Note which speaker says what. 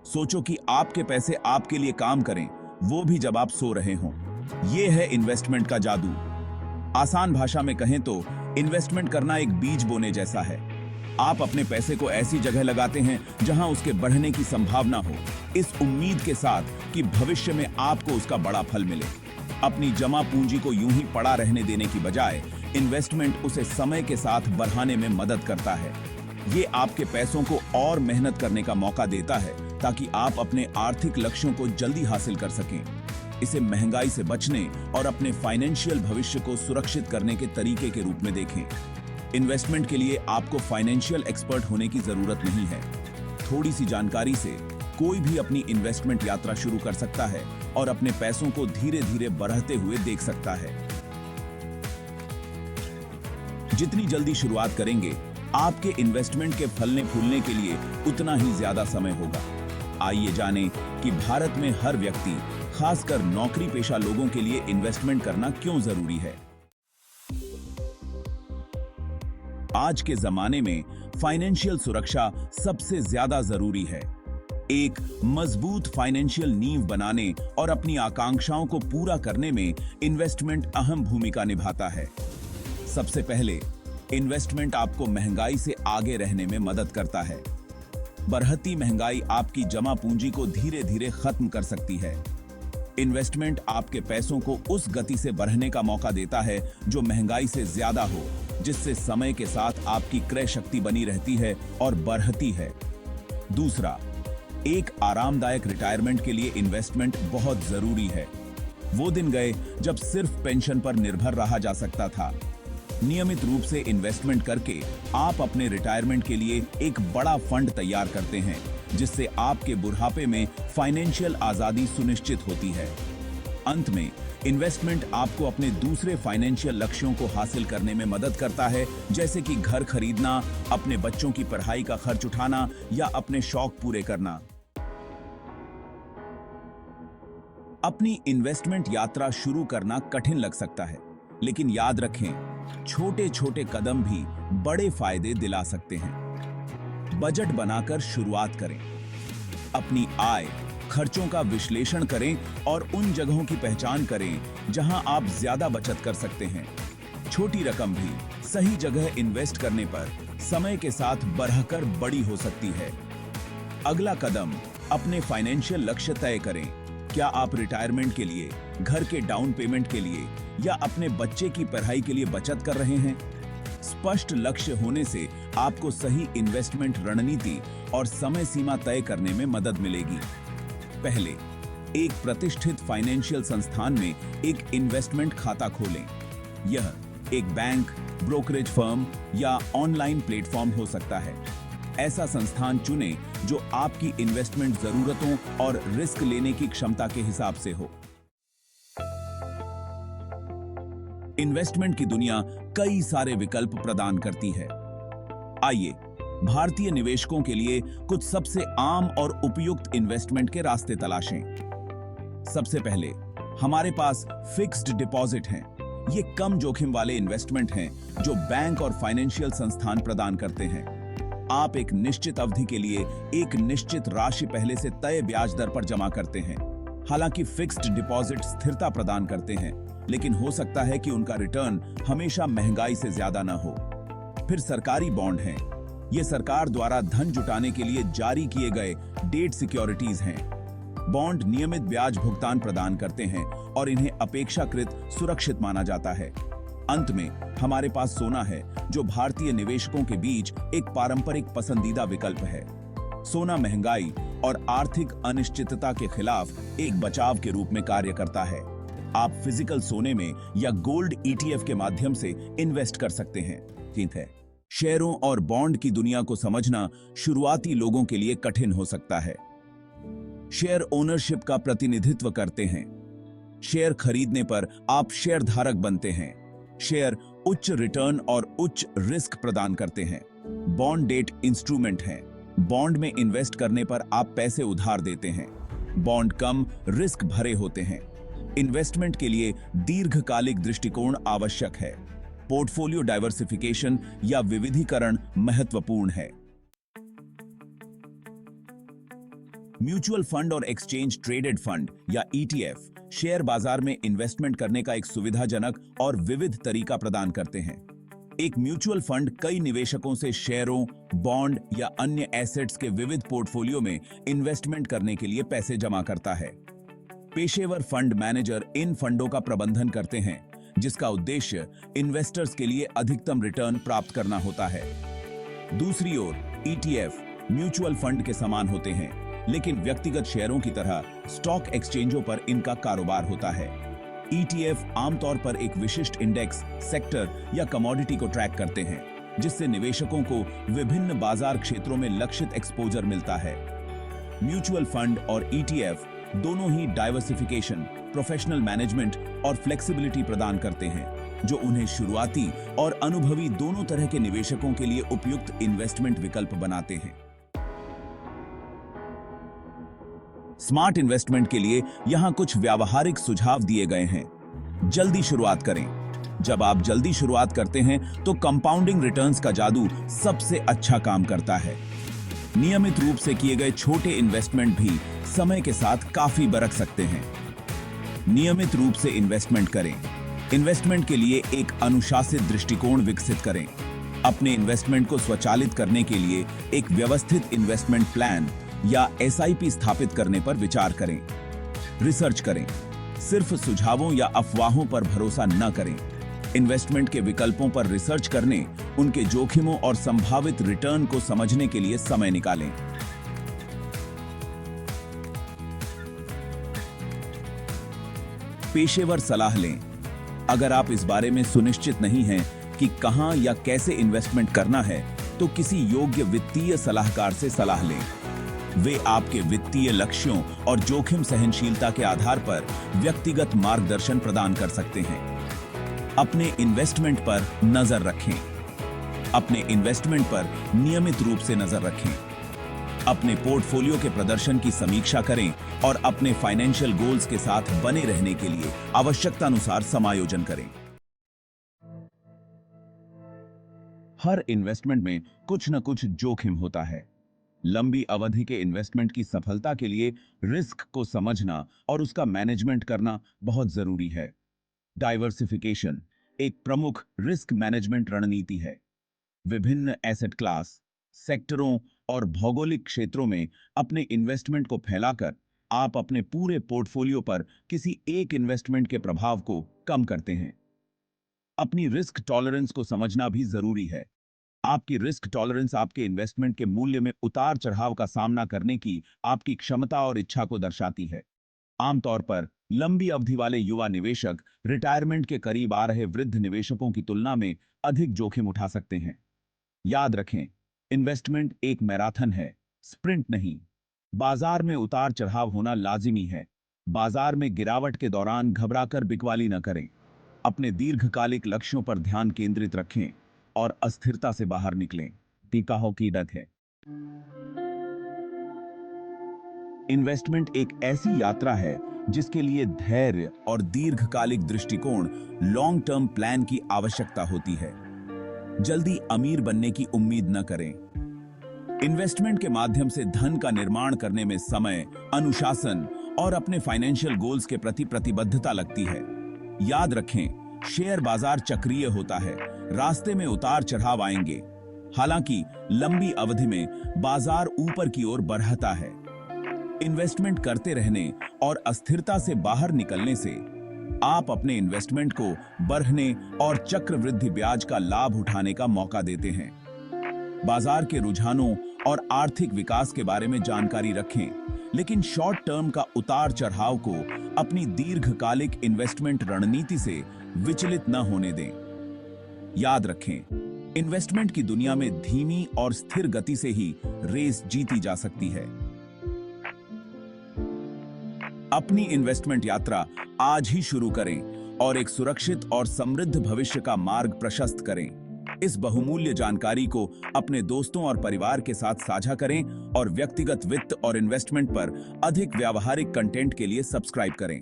Speaker 1: सोचो कि आपके पैसे आपके लिए काम करें, वो भी जब आप सो रहे हों। ये है इन्वेस्टमेंट का जादू। आसान भाषा में कहें तो इन्वेस्टमेंट करना एक बीज बोने जैसा है। आप अपने पैसे को ऐसी जगह लगाते हैं जहां उसके बढ़ने की संभावना हो, इस उम्मीद के साथ कि भविष्य में आपको उसका बड़ा फल मिले। अपनी जमा पूंजी को यूं ही पड़ा रहने देने की बजाय इन्वेस्टमेंट उसे समय के साथ बढ़ाने में मदद करता है। ये आपके पैसों को और मेहनत करने का मौका देता है ताकि आप अपने आर्थिक लक्ष्यों को जल्दी हासिल कर सकें। इसे महंगाई से बचने और अपने फाइनेंशियल भविष्य को सुरक्षित करने के तरीके के रूप में देखें। इन्वेस्टमेंट के लिए आपको फाइनेंशियल एक्सपर्ट होने की जरूरत नहीं है। थोड़ी सी जानकारी से कोई भी अपनी इन्वेस्टमेंट यात्रा शुरू कर सकता है और अपने पैसों को धीरे धीरे बढ़ते हुए देख सकता है। जितनी जल्दी शुरुआत करेंगे, आपके इन्वेस्टमेंट के फलने फूलने के लिए उतना ही ज्यादा समय होगा। आइए जानें कि भारत में हर व्यक्ति, खासकर नौकरी पेशा लोगों के लिए इन्वेस्टमेंट करना क्यों जरूरी है। आज के जमाने में फाइनेंशियल सुरक्षा सबसे ज्यादा जरूरी है। एक मजबूत फाइनेंशियल नींव बनाने और अपनी आकांक्षाओं को पूरा करने में इन्वेस्टमेंट अहम भूमिका निभाता है। सबसे पहले, इन्वेस्टमेंट आपको महंगाई से आगे रहने में मदद करता है। बढ़ती महंगाई आपकी जमा पूंजी को धीरे धीरे खत्म कर सकती है। इन्वेस्टमेंट आपके पैसों को उस गति से बढ़ने का मौका देता है जो महंगाई से ज्यादा हो, जिससे समय के साथ आपकी क्रय शक्ति बनी रहती है और बढ़ती है। दूसरा, एक आरामदायक रिटायरमेंट के लिए इन्वेस्टमेंट बहुत जरूरी है। वो दिन गए जब सिर्फ पेंशन पर निर्भर रहा जा सकता था। नियमित रूप से इन्वेस्टमेंट करके आप अपने रिटायरमेंट के लिए एक बड़ा फंड तैयार करते हैं, जिससे आपके बुढ़ापे में फाइनेंशियल आजादी सुनिश्चित होती है। अंत में, इन्वेस्टमेंट आपको अपने दूसरे फाइनेंशियल लक्ष्यों को हासिल करने में मदद करता है, जैसे कि घर खरीदना, अपने बच्चों की पढ़ाई का खर्च उठाना या अपने शौक पूरे करना। अपनी इन्वेस्टमेंट यात्रा शुरू करना कठिन लग सकता है, लेकिन याद रखें, छोटे छोटे कदम भी बड़े फायदे दिला सकते हैं। बजट बनाकर शुरुआत करें। अपनी आय, खर्चों का विश्लेषण करें और उन जगहों की पहचान करें जहां आप ज्यादा बचत कर सकते हैं। छोटी रकम भी सही जगह इन्वेस्ट करने पर समय के साथ बढ़कर बड़ी हो सकती है। अगला कदम, अपने फाइनेंशियल लक्ष्य तय करें। क्या आप रिटायरमेंट के लिए, घर के डाउन पेमेंट के लिए या अपने बच्चे की पढ़ाई के लिए बचत कर रहे हैं? स्पष्ट लक्ष्य होने से आपको सही इन्वेस्टमेंट रणनीति और समय सीमा तय करने में मदद मिलेगी। पहले, एक प्रतिष्ठित फाइनेंशियल संस्थान में एक इन्वेस्टमेंट खाता खोलें। यह एक बैंक, ब्रोकरेज फर्म या ऑनलाइन प्लेटफॉर्म हो सकता है। ऐसा संस्थान चुनें जो आपकी इन्वेस्टमेंट जरूरतों और रिस्क लेने की क्षमता के हिसाब से हो। इन्वेस्टमेंट की दुनिया कई सारे विकल्प प्रदान करती है। आइए भारतीय निवेशकों के लिए कुछ सबसे आम और उपयुक्त इन्वेस्टमेंट के रास्ते तलाशें। सबसे पहले, हमारे पास फिक्स्ड डिपॉजिट हैं। ये कम जोखिम वाले इन्वेस्टमेंट हैं जो बैंक और फाइनेंशियल संस्थान प्रदान करते हैं। आप एक निश्चित अवधि के लिए एक निश्चित राशि पहले से तय ब्याज दर पर जमा करते हैं। हालांकि फिक्स्ड डिपॉजिट स्थिरता प्रदान करते हैं, लेकिन हो सकता है कि उनका रिटर्न हमेशा महंगाई से ज्यादा न हो। फिर सरकारी बॉन्ड हैं। ये सरकार द्वारा धन जुटाने के लिए जारी किए गए डेट सिक्योरिटीज हैं। बॉन्ड नियमित ब्याज भुगतान प्रदान करते हैं और इन्हें अपेक्षाकृत सुरक्षित माना जाता है। अंत में, हमारे पास सोना है, जो भारतीय निवेशकों के बीच एक पारंपरिक पसंदीदा विकल्प है। सोना महंगाई और आर्थिक अनिश्चितता के खिलाफ एक बचाव के रूप में कार्य करता है। आप फिजिकल सोने में या गोल्ड ईटीएफ के माध्यम से इन्वेस्ट कर सकते हैं। ठीक है, शेयरों और बॉन्ड की दुनिया को समझना शुरुआती लोगों के लिए कठिन हो सकता है। शेयर ओनरशिप का प्रतिनिधित्व करते हैं। शेयर खरीदने पर आप शेयर धारक बनते हैं। शेयर उच्च रिटर्न और उच्च रिस्क प्रदान करते हैं। बॉन्ड डेट इंस्ट्रूमेंट हैं। बॉन्ड में इन्वेस्ट करने पर आप पैसे उधार देते हैं। बॉन्ड कम रिस्क भरे होते हैं। इन्वेस्टमेंट के लिए दीर्घकालिक दृष्टिकोण आवश्यक है। पोर्टफोलियो डाइवर्सिफिकेशन या विविधीकरण महत्वपूर्ण है। म्यूचुअल फंड और एक्सचेंज ट्रेडेड फंड या ईटीएफ शेयर बाजार में इन्वेस्टमेंट करने का एक सुविधाजनक और विविध तरीका प्रदान करते हैं। एक म्यूचुअल फंड कई निवेशकों से शेयरों, बॉन्ड या अन्य एसेट्स के विविध पोर्टफोलियो में इन्वेस्टमेंट करने के लिए पैसे जमा करता है। पेशेवर फंड मैनेजर इन फंडों का प्रबंधन करते हैं, जिसका उद्देश्य इन्वेस्टर्स के लिए अधिकतम रिटर्न प्राप्त करना होता है। दूसरी ओर ईटीएफ म्यूचुअल फंड के समान होते हैं, लेकिन व्यक्तिगत शेयरों की तरह स्टॉक एक्सचेंजों पर इनका कारोबार होता है। ईटीएफ आमतौर पर एक विशिष्ट इंडेक्स, सेक्टर या कमोडिटी को ट्रैक करते हैं, जिससे निवेशकों को विभिन्न बाजार क्षेत्रों में लक्षित एक्सपोजर मिलता है। म्यूचुअल फंड और ईटीएफ दोनों ही डाइवर्सिफिकेशन, प्रोफेशनल मैनेजमेंट और फ्लेक्सिबिलिटी प्रदान करते हैं, जो उन्हें शुरुआती और अनुभवी दोनों तरह के निवेशकों के लिए उपयुक्त इन्वेस्टमेंट विकल्प बनाते हैं। स्मार्ट इन्वेस्टमेंट के लिए यहां कुछ व्यावहारिक सुझाव दिए गए हैं। जल्दी शुरुआत करें। जब आप जल्दी शुरुआत करते हैं तो कंपाउंडिंग रिटर्न्स का जादू सबसे अच्छा काम करता है। नियमित रूप से किए गए छोटे इन्वेस्टमेंट भी समय के साथ काफी बरक सकते हैं। नियमित रूप से इन्वेस्टमेंट करें। इन्वेस्टमेंट के लिए एक अनुशासित दृष्टिकोण विकसित करें। अपने इन्वेस्टमेंट को स्वचालित करने के लिए एक व्यवस्थित इन्वेस्टमेंट प्लान या एसआईपी स्थापित करने पर विचार करें। रिसर्च करें। सिर्फ सुझावों या अफवाहों पर भरोसा न करें। इन्वेस्टमेंट के विकल्पों पर रिसर्च करने, उनके जोखिमों और संभावित रिटर्न को समझने के लिए समय निकालें। पेशेवर सलाह लें। अगर आप इस बारे में सुनिश्चित नहीं हैं कि कहां या कैसे इन्वेस्टमेंट करना है, तो किसी योग्य वित्तीय सलाहकार से सलाह लें। वे आपके वित्तीय लक्ष्यों और जोखिम सहनशीलता के आधार पर व्यक्तिगत मार्गदर्शन प्रदान कर सकते हैं। अपने इन्वेस्टमेंट पर नजर रखें। अपने इन्वेस्टमेंट पर नियमित रूप से नजर रखें। अपने पोर्टफोलियो के प्रदर्शन की समीक्षा करें और अपने फाइनेंशियल गोल्स के साथ बने रहने के लिए आवश्यकतानुसार समायोजन करें। हर इन्वेस्टमेंट में कुछ न कुछ जोखिम होता है। लंबी अवधि के इन्वेस्टमेंट की सफलता के लिए रिस्क को समझना और उसका मैनेजमेंट करना बहुत जरूरी है। डाइवर्सिफिकेशन एक प्रमुख रिस्क मैनेजमेंट रणनीति है। विभिन्न एसेट क्लास, सेक्टरों और भौगोलिक क्षेत्रों में अपने इन्वेस्टमेंट को फैलाकर आप अपने पूरे पोर्टफोलियो पर किसी एक इन्वेस्टमेंट के प्रभाव को कम करते हैं। अपनी रिस्क टॉलरेंस को समझना भी जरूरी है। आपकी रिस्क टॉलरेंस आपके इन्वेस्टमेंट के मूल्य में उतार चढ़ाव का सामना करने की आपकी क्षमता और इच्छा को दर्शाती है। आमतौर पर लंबी अवधि वाले युवा निवेशक रिटायरमेंट के करीब आ रहे वृद्ध निवेशकों की तुलना में अधिक जोखिम उठा सकते हैं। याद रखें, इन्वेस्टमेंट एक मैराथन है, स्प्रिंट नहीं। बाजार में उतार चढ़ाव होना लाजिमी है। बाजार में गिरावट के दौरान घबराकर बिकवाली न करें। अपने दीर्घकालिक लक्ष्यों पर ध्यान केंद्रित रखें और अस्थिरता से बाहर निकलें। टिकाऊ की डट है। इन्वेस्टमेंट एक ऐसी यात्रा है जिसके लिए धैर्य और दीर्घकालिक दृष्टिकोण, लॉन्ग टर्म प्लान की आवश्यकता होती है। जल्दी अमीर बनने की उम्मीद न करें। इन्वेस्टमेंट के माध्यम से धन का निर्माण करने में समय, अनुशासन और अपने फाइनेंशियल गोल्स के प्रति प्रतिबद्धता लगती है। याद रखें, शेयर बाजार चक्रीय होता है। रास्ते में उतार चढ़ाव आएंगे। हालांकि लंबी अवधि में बाजार ऊपर की ओर बढ़ता है। इन्वेस्टमेंट करते रहने और अस्थिरता से बाहर निकलने से आप अपने इन्वेस्टमेंट को बढ़ने और चक्रवृद्धि ब्याज का लाभ उठाने का मौका देते हैं। बाजार के रुझानों और आर्थिक विकास के बारे में जानकारी रखें, लेकिन शॉर्ट टर्म का उतार चढ़ाव को अपनी दीर्घकालिक इन्वेस्टमेंट रणनीति से विचलित न होने दें। याद रखें, इन्वेस्टमेंट की दुनिया में धीमी और स्थिर गति से ही रेस जीती जा सकती है। अपनी इन्वेस्टमेंट यात्रा आज ही शुरू करें और एक सुरक्षित और समृद्ध भविष्य का मार्ग प्रशस्त करें। इस बहुमूल्य जानकारी को अपने दोस्तों और परिवार के साथ साझा करें और व्यक्तिगत वित्त और इन्वेस्टमेंट पर अधिक व्यावहारिक कंटेंट के लिए सब्सक्राइब करें।